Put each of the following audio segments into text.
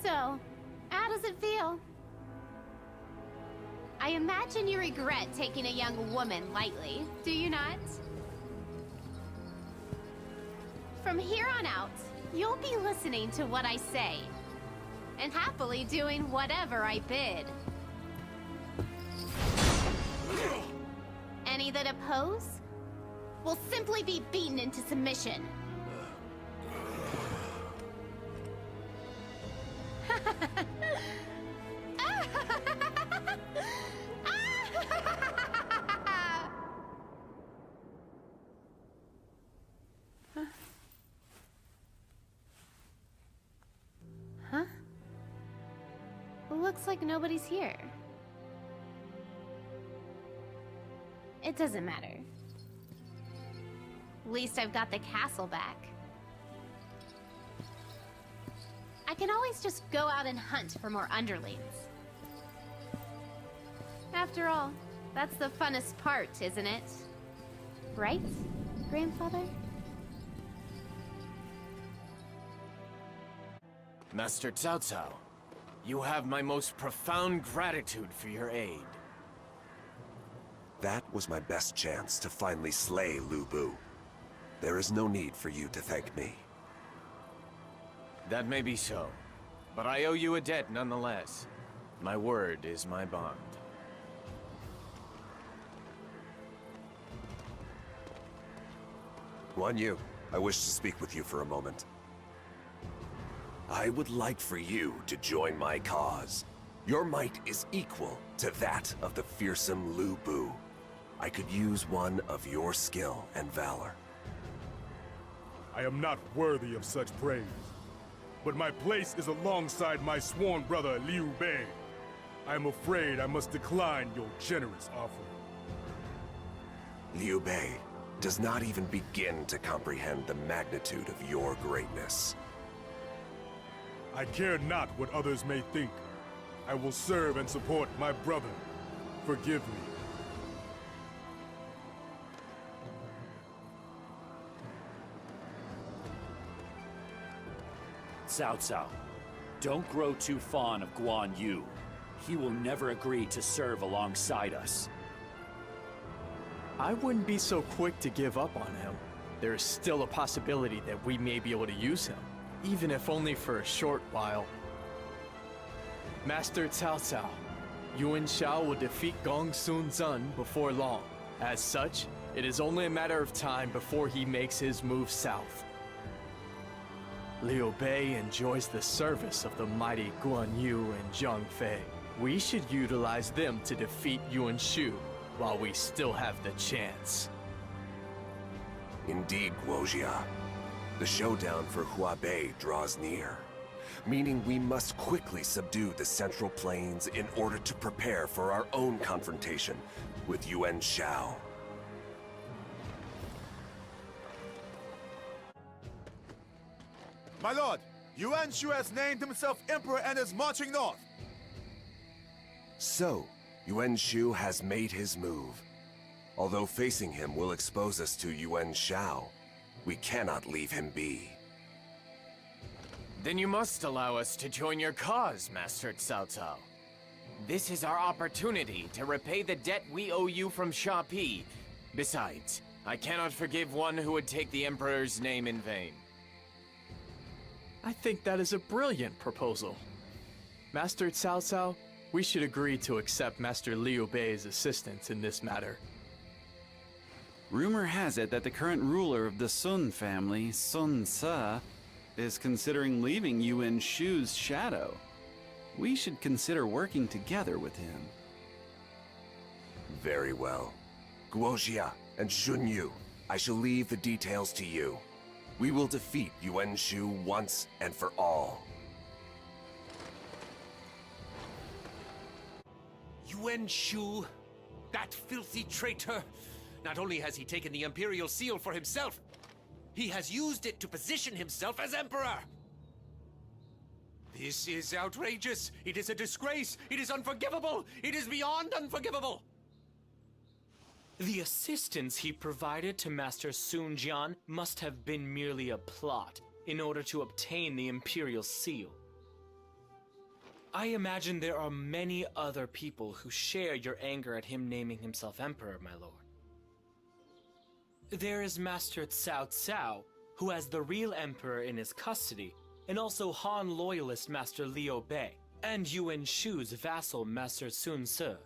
So, how does it feel? I imagine you regret taking a young woman lightly, do you not? From here on out, you'll be listening to what I say, and happily doing whatever I bid. Any that oppose will simply be beaten into submission. Huh? Looks like nobody's here. It doesn't matter. At least I've got the castle back. I can always just go out and hunt for more underlings. After all, that's the funnest part, isn't it? Right, grandfather? Master Cao Cao, you have my most profound gratitude for your aid. That was my best chance to finally slay Lu Bu. There is no need for you to thank me. That may be so, but I owe you a debt nonetheless. My word is my bond. Guan Yu, I wish to speak with you for a moment. I would like for you to join my cause. Your might is equal to that of the fearsome Lu Bu. I could use one of your skill and valor. I am not worthy of such praise, but my place is alongside my sworn brother Liu Bei. I am afraid I must decline your generous offer. Liu Bei does not even begin to comprehend the magnitude of your greatness. I care not what others may think. I will serve and support my brother. Forgive me. Cao Cao, don't grow too fond of Guan Yu. He will never agree to serve alongside us. I wouldn't be so quick to give up on him. There is still a possibility that we may be able to use him, even if only for a short while. Master Cao Cao, Yuan Shao will defeat Gong Sun Zun before long. As such, it is only a matter of time before he makes his move south. Liu Bei enjoys the service of the mighty Guan Yu and Zhang Fei. We should utilize them to defeat Yuan Shu while we still have the chance. Indeed, Guojia. The showdown for Huabei draws near, meaning we must quickly subdue the Central Plains in order to prepare for our own confrontation with Yuan Shao. My lord, Yuan Shu has named himself emperor and is marching north. So, Yuan Shu has made his move. Although facing him will expose us to Yuan Shao, we cannot leave him be. Then you must allow us to join your cause, Master Cao Cao. This is our opportunity to repay the debt we owe you from Sha Pi. Besides, I cannot forgive one who would take the Emperor's name in vain. I think that is a brilliant proposal. Master Cao Cao, we should agree to accept Master Liu Bei's assistance in this matter. Rumor has it that the current ruler of the Sun family, Sun Ce, is considering leaving Yuan Shu's shadow. We should consider working together with him. Very well. Guojia and Xun Yu, I shall leave the details to you. We will defeat Yuan Shu once and for all. Yuan Shu? That filthy traitor! Not only has he taken the Imperial Seal for himself, he has used it to position himself as Emperor! This is outrageous! It is a disgrace! It is unforgivable! It is beyond unforgivable! The assistance he provided to Master Sun Jian must have been merely a plot in order to obtain the Imperial Seal. I imagine there are many other people who share your anger at him naming himself emperor, my lord. There is Master Cao Cao, who has the real emperor in his custody, and also Han loyalist Master Liu Bei, and Yuan Shu's vassal Master Sun Ce.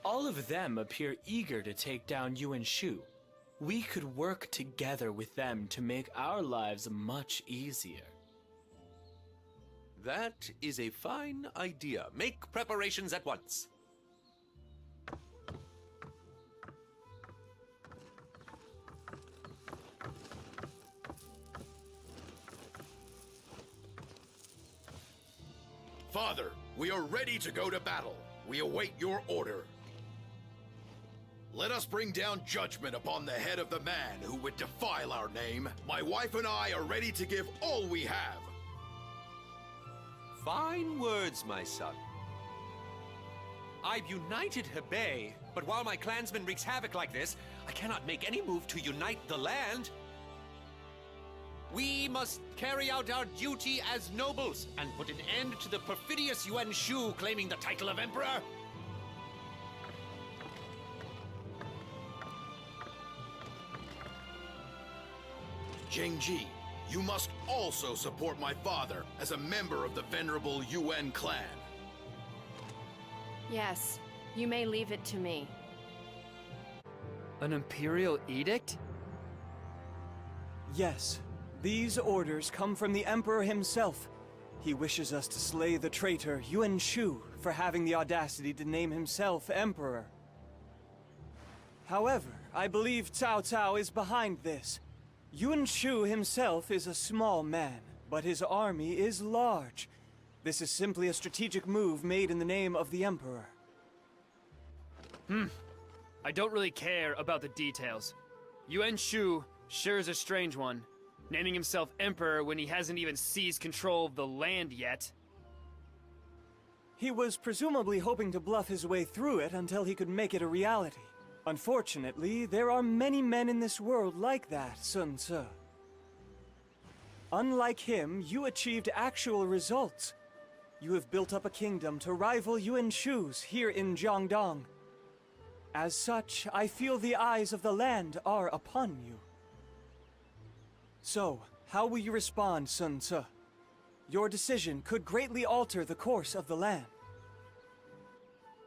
All of them appear eager to take down Yuan Shu. We could work together with them to make our lives much easier. That is a fine idea. Make preparations at once. Father, we are ready to go to battle. We await your order. Let us bring down judgment upon the head of the man who would defile our name. My wife and I are ready to give all we have. Fine words, my son. I've united Hebei, but while my clansman wreaks havoc like this, I cannot make any move to unite the land. We must carry out our duty as nobles and put an end to the perfidious Yuan Shu claiming the title of emperor. Jingji, you must also support my father as a member of the venerable Yuan clan. Yes, you may leave it to me. An imperial edict? Yes, these orders come from the Emperor himself. He wishes us to slay the traitor Yuan Shu for having the audacity to name himself Emperor. However, I believe Cao Cao is behind this. Yuan Shu himself is a small man, but his army is large. This is simply a strategic move made in the name of the Emperor. I don't really care about the details. Yuan Shu sure is a strange one, naming himself Emperor when he hasn't even seized control of the land yet. He was presumably hoping to bluff his way through it until he could make it a reality. Unfortunately, there are many men in this world like that, Sun Ce. Unlike him, you achieved actual results. You have built up a kingdom to rival Yuan Shu's here in Jiangdong. As such, I feel the eyes of the land are upon you. So, how will you respond, Sun Ce? Your decision could greatly alter the course of the land.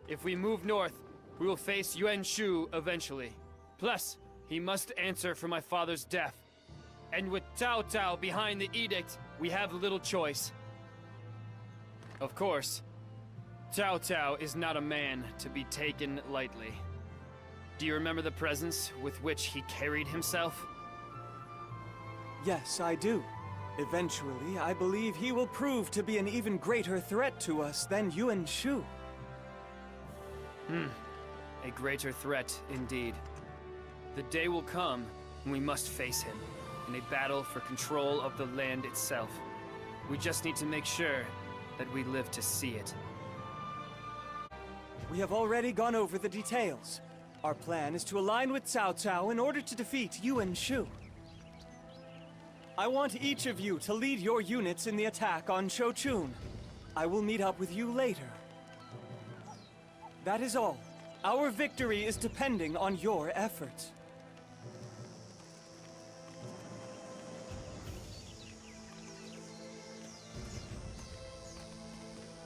If we move north, we will face Yuan Shu eventually. Plus, he must answer for my father's death. And with Cao Cao behind the edict, we have little choice. Of course, Cao Cao is not a man to be taken lightly. Do you remember the presence with which he carried himself? Yes, I do. Eventually, I believe he will prove to be an even greater threat to us than Yuan Shu. A greater threat, indeed. The day will come when we must face him, in a battle for control of the land itself. We just need to make sure that we live to see it. We have already gone over the details. Our plan is to align with Cao Cao in order to defeat Yuan Shu. I want each of you to lead your units in the attack on Shochun. I will meet up with you later. That is all. Our victory is depending on your efforts.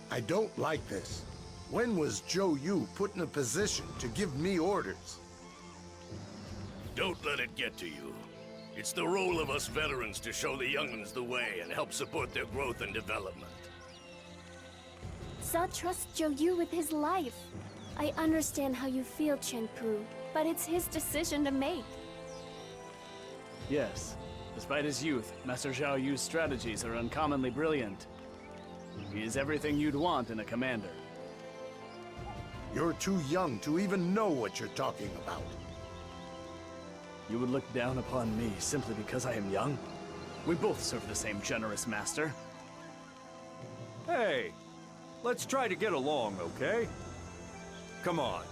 I don't like this. When was Zhou Yu put in a position to give me orders? Don't let it get to you. It's the role of us veterans to show the young'uns the way and help support their growth and development. Sa trusts Zhou Yu with his life. I understand how you feel, Chen Pu, but it's his decision to make. Yes. Despite his youth, Master Zhao Yu's strategies are uncommonly brilliant. He is everything you'd want in a commander. You're too young to even know what you're talking about. You would look down upon me simply because I am young? We both serve the same generous master. Hey, let's try to get along, okay? Come on.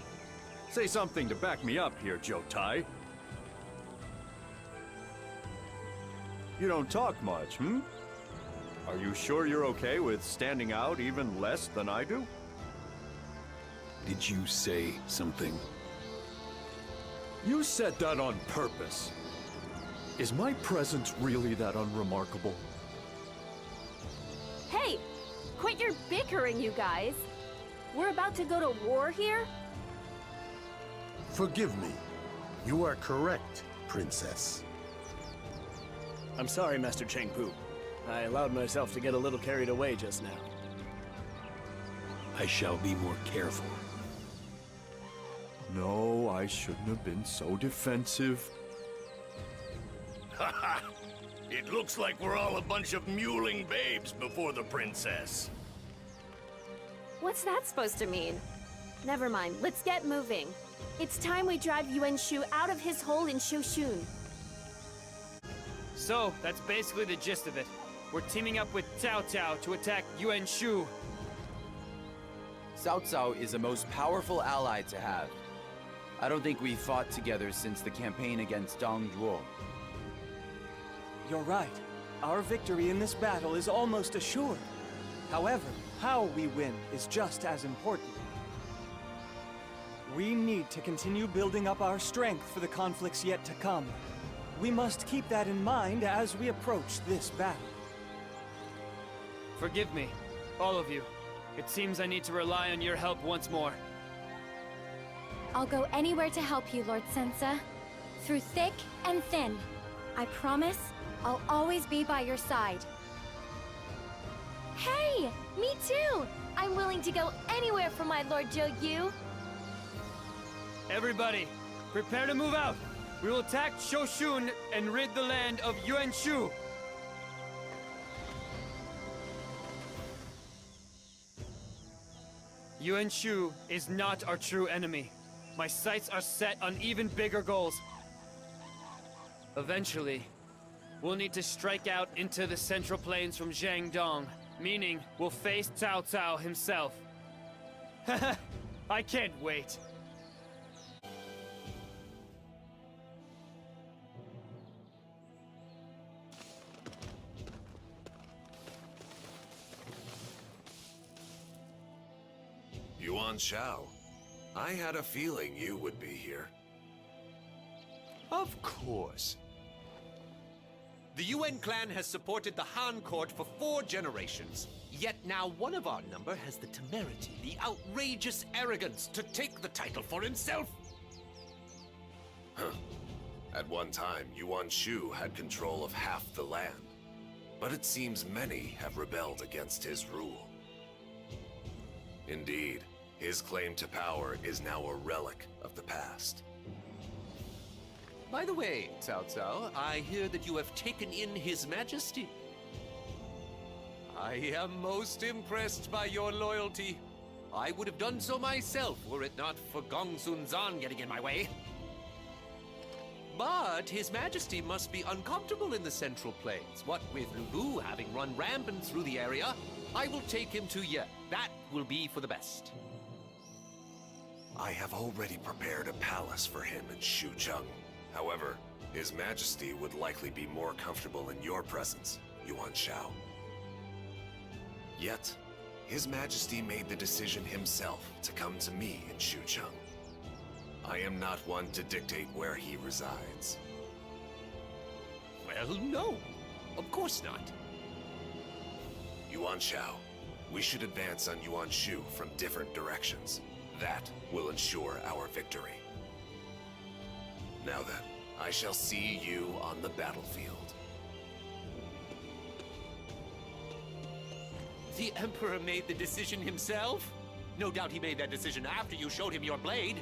Say something to back me up here, Joe Tai. You don't talk much, Are you sure you're okay with standing out even less than I do? Did you say something? You said that on purpose. Is my presence really that unremarkable? Hey! Quit your bickering, you guys! We're about to go to war here? Forgive me. You are correct, Princess. I'm sorry, Master Chengpu. I allowed myself to get a little carried away just now. I shall be more careful. No, I shouldn't have been so defensive. Haha! It looks like we're all a bunch of mewling babes before the princess. What's that supposed to mean? Never mind, let's get moving. It's time we drive Yuan Shu out of his hole in Shushun. So, that's basically the gist of it. We're teaming up with Cao Cao to attack Yuan Shu. Cao Cao is the most powerful ally to have. I don't think we fought together since the campaign against Dong Duo. You're right. Our victory in this battle is almost assured. However, how we win is just as important. We need to continue building up our strength for the conflicts yet to come. We must keep that in mind as we approach this battle. Forgive me, all of you. It seems I need to rely on your help once more. I'll go anywhere to help you, Lord Sensa. Through thick and thin. I promise, I'll always be by your side. Hey! Me too! I'm willing to go anywhere for my Lord Zhou Yu. Everybody, prepare to move out! We will attack Shoshun and rid the land of Yuan Shu! Yuan Shu is not our true enemy. My sights are set on even bigger goals. Eventually, we'll need to strike out into the central plains from Jiangdong, meaning we'll face Cao Cao himself. I can't wait. Yuan Shao, I had a feeling you would be here. Of course. The Yuan clan has supported the Han court for 4 generations. Yet now one of our number has the temerity, the outrageous arrogance to take the title for himself. Huh. At one time, Yuan Shu had control of half the land. But it seems many have rebelled against his rule. Indeed, his claim to power is now a relic of the past. By the way, Cao Cao, I hear that you have taken in His Majesty. I am most impressed by your loyalty. I would have done so myself were it not for Gongsun Zan getting in my way. But His Majesty must be uncomfortable in the Central Plains. What with Lulu having run rampant through the area, I will take him to Ye. That will be for the best. I have already prepared a palace for him in Xucheng. However, His Majesty would likely be more comfortable in your presence, Yuan Shao. Yet, His Majesty made the decision himself to come to me in Xucheng. I am not one to dictate where he resides. Well, no. Of course not. Yuan Shao, we should advance on Yuan Shu from different directions. That will ensure our victory. Now then, I shall see you on the battlefield. The Emperor made the decision himself? No doubt he made that decision after you showed him your blade.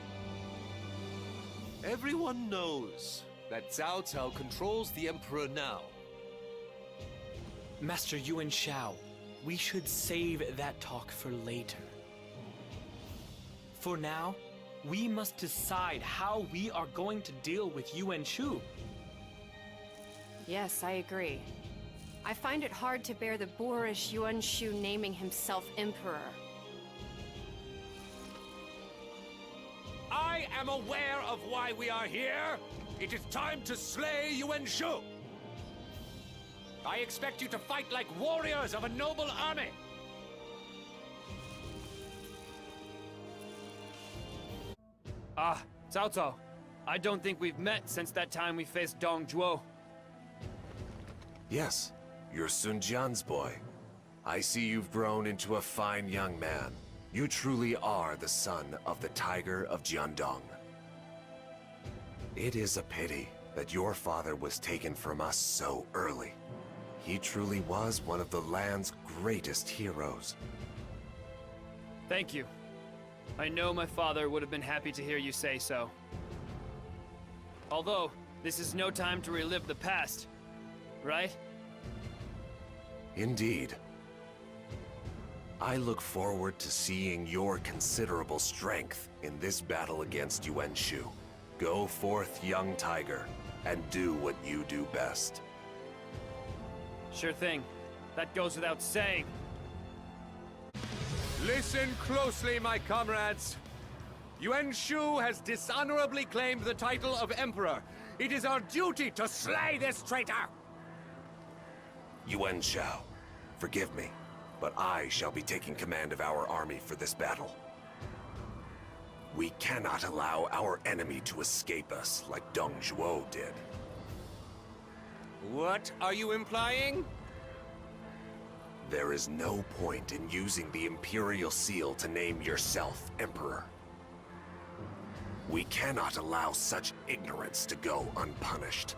Everyone knows that Cao Cao controls the Emperor now. Master Yuan Shao, we should save that talk for later. For now, we must decide how we are going to deal with Yuan Shu. Yes, I agree. I find it hard to bear the boorish Yuan Shu naming himself emperor. I am aware of why we are here. It is time to slay Yuan Shu. I expect you to fight like warriors of a noble army! Ah, Cao Cao. I don't think we've met since that time we faced Dong Zhuo. Yes, you're Sun Jian's boy. I see you've grown into a fine young man. You truly are the son of the Tiger of Jiandong. It is a pity that your father was taken from us so early. He truly was one of the land's greatest heroes. Thank you. I know my father would have been happy to hear you say so. Although, this is no time to relive the past, right? Indeed. I look forward to seeing your considerable strength in this battle against Yuan Shu. Go forth, young tiger, and do what you do best. Sure thing. That goes without saying. Listen closely, my comrades. Yuan Shu has dishonorably claimed the title of Emperor. It is our duty to slay this traitor! Yuan Shao, forgive me, but I shall be taking command of our army for this battle. We cannot allow our enemy to escape us like Dong Zhuo did. What are you implying? There is no point in using the Imperial Seal to name yourself Emperor. We cannot allow such ignorance to go unpunished.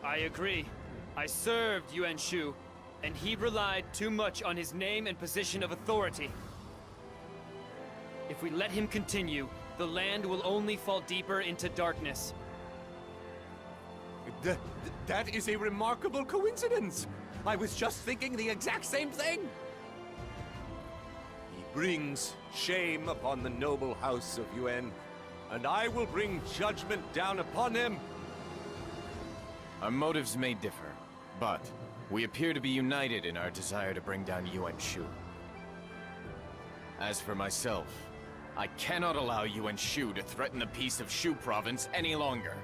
I agree. I served Yuan Shu, and he relied too much on his name and position of authority. If we let him continue, the land will only fall deeper into darkness. That is a remarkable coincidence. I was just thinking the exact same thing. He brings shame upon the noble house of Yuan, and I will bring judgment down upon him. Our motives may differ, but we appear to be united in our desire to bring down Yuan Shu. As for myself, I cannot allow Yuan Shu to threaten the peace of Shu province any longer.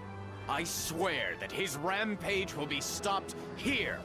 I swear that his rampage will be stopped here.